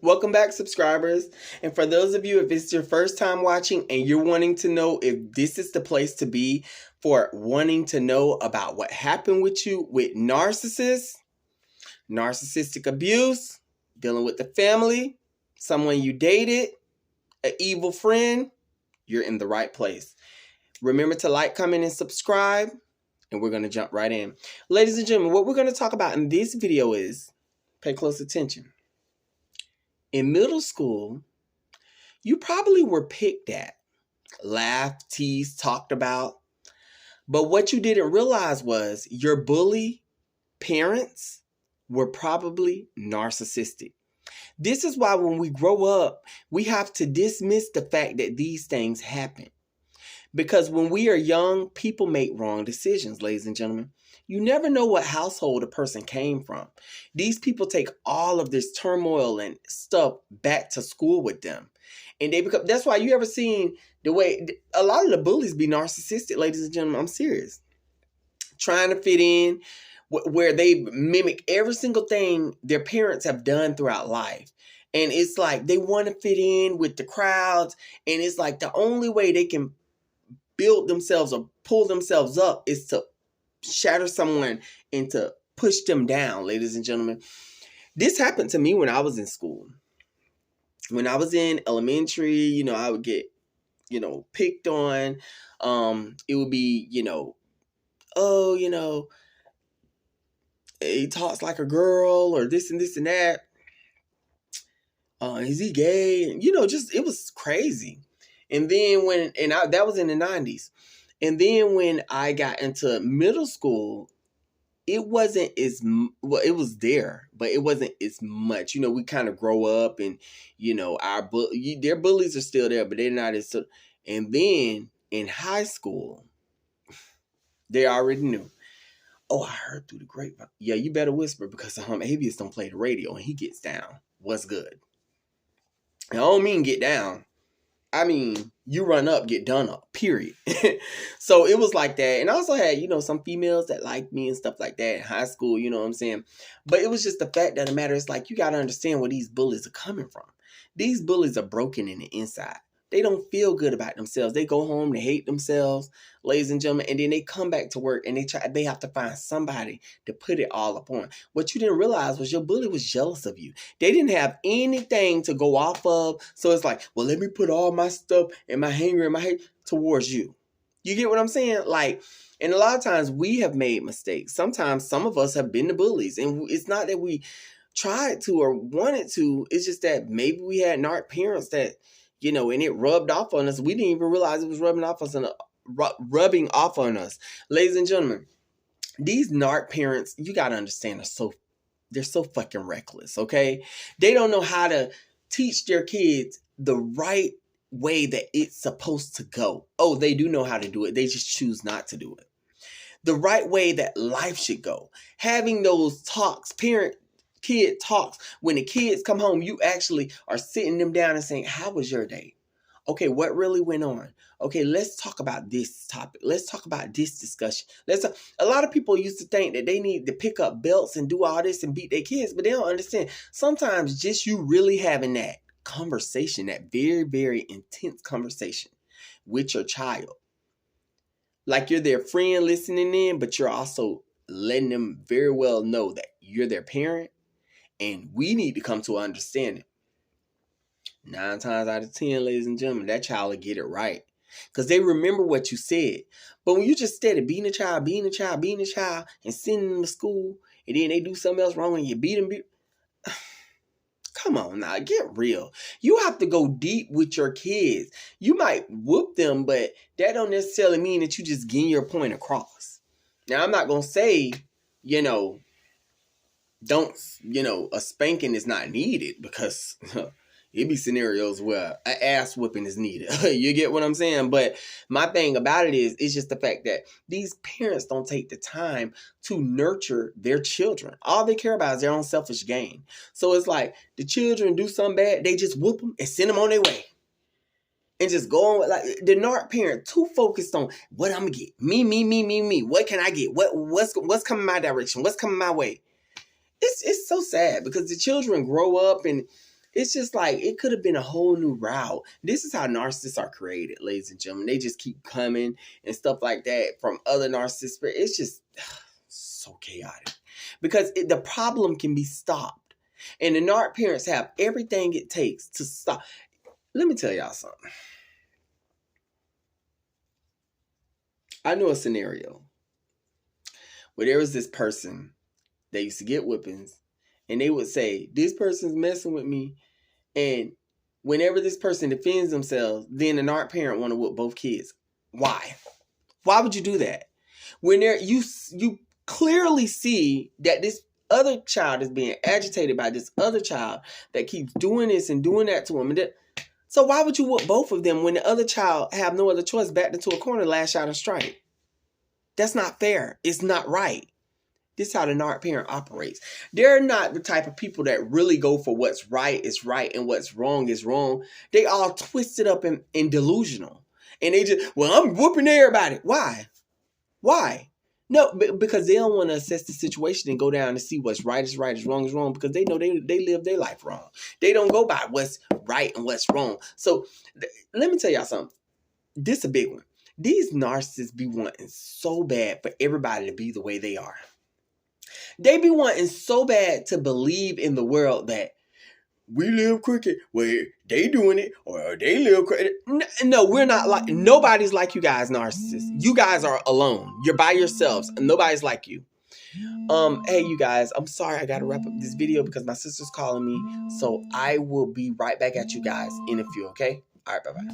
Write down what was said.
Welcome back, subscribers. And for those of you, if it's your first time watching and you're wanting to know if this is the place to be for wanting to know about what happened with you with narcissists, narcissistic abuse, dealing with the family, someone you dated, an evil friend, you're in the right place. Remember to like, comment, and subscribe, and we're going to jump right in. Ladies and gentlemen, what we're going to talk about in this video is, pay close attention. In middle school, you probably were picked at, laughed, teased, talked about. But what you didn't realize was your bully parents were probably narcissistic. This is why when we grow up, we have to dismiss the fact that these things happen. Because when we are young, people make wrong decisions, ladies and gentlemen. You never know what household a person came from. These people take all of this turmoil and stuff back to school with them. And they become, that's why you ever seen the way, a lot of the bullies be narcissistic, ladies and gentlemen. I'm serious. Trying to fit in, where they mimic every single thing their parents have done throughout life. And it's like they want to fit in with the crowds. And it's like the only way they can build themselves or pull themselves up is to shatter someone and to push them down, ladies and gentlemen. This happened to me when I was in school. When I was in elementary, I would get, picked on. It would be, he talks like a girl or this and this and that. Is he gay? And, it was crazy. And then that was in the 90s. And then when I got into middle school, it wasn't as, well, it was there, but it wasn't as much. We kind of grow up and, their bullies are still there, but they're not as, and then in high school, they already knew. Oh, I heard through the grapevine. Yeah, you better whisper because Avius don't play the radio and he gets down. What's good? I don't mean get down. I mean, you run up, get done up, period. So it was like that. And I also had, some females that liked me and stuff like that in high school, you know what I'm saying? But it was just the fact that the matter is like, you got to understand where these bullies are coming from. These bullies are broken in the inside. They don't feel good about themselves. They go home, they hate themselves, ladies and gentlemen, and then they come back to work and they have to find somebody to put it all upon. What you didn't realize was your bully was jealous of you. They didn't have anything to go off of. So it's like, well, let me put all my stuff and my hanger and my hate towards you. You get what I'm saying? Like, and a lot of times we have made mistakes. Sometimes some of us have been the bullies, and it's not that we tried to or wanted to. It's just that maybe we had narc parents that, and it rubbed off on us. We didn't even realize it was rubbing off on us. Ladies and gentlemen, these narc parents, you got to understand, they're so fucking reckless, okay? They don't know how to teach their kids the right way that it's supposed to go. Oh, they do know how to do it. They just choose not to do it. The right way that life should go. Having those talks, kid talks. When the kids come home, you actually are sitting them down and saying, how was your day? Okay, what really went on? Okay, let's talk about this topic. Let's talk about this discussion. A lot of people used to think that they need to pick up belts and do all this and beat their kids, but they don't understand. Sometimes just you really having that conversation, that very, very intense conversation with your child. Like you're their friend listening in, but you're also letting them very well know that you're their parent. And we need to come to an understanding. 9 times out of 10, ladies and gentlemen, that child will get it right. Because they remember what you said. But when you just steady beating a child, and sending them to school, and then they do something else wrong and you beat them. Come on now, get real. You have to go deep with your kids. You might whoop them, but that don't necessarily mean that you just getting your point across. Now, I'm not going to say, a spanking is not needed, because it be scenarios where an ass whooping is needed. You get what I'm saying? But my thing about it is, it's just the fact that these parents don't take the time to nurture their children. All they care about is their own selfish gain. So it's like the children do something bad, they just whoop them and send them on their way. And just go on with, like, the narc parent too focused on what I'm gonna get. Me. What can I get? What's coming my direction? What's coming my way? It's so sad because the children grow up and It's just like it could have been a whole new route. This is how narcissists are created, ladies and gentlemen. They just keep coming and stuff like that from other narcissists. It's just so chaotic because the problem can be stopped. And the narc parents have everything it takes to stop. Let me tell y'all something. I know a scenario where there was this person that used to get whippings, and they would say, this person's messing with me. And whenever this person defends themselves, then the narc parent want to whip both kids. Why? Why would you do that? When you clearly see that this other child is being agitated by this other child that keeps doing this and doing that to him. So why would you whoop both of them when the other child have no other choice, backed into a corner, lash out and strike? That's not fair. It's not right. This is how the narc parent operates. They're not the type of people that really go for what's right is right and what's wrong is wrong. They all twisted up and delusional. And they just, well, I'm whooping everybody. Why? Why? No, because they don't want to assess the situation and go down and see what's right is wrong is wrong, because they know they live their life wrong. They don't go by what's right and what's wrong. So let me tell y'all something. This is a big one. These narcissists be wanting so bad for everybody to be the way they are. They be wanting so bad to believe in the world that we live crooked, where they doing it, or they live crooked. No, we're not like, nobody's like you guys, narcissists. You guys are alone. You're by yourselves. Nobody's like you. Hey, you guys, I'm sorry I gotta wrap up this video because my sister's calling me. So I will be right back at you guys in a few, okay? All right, bye-bye.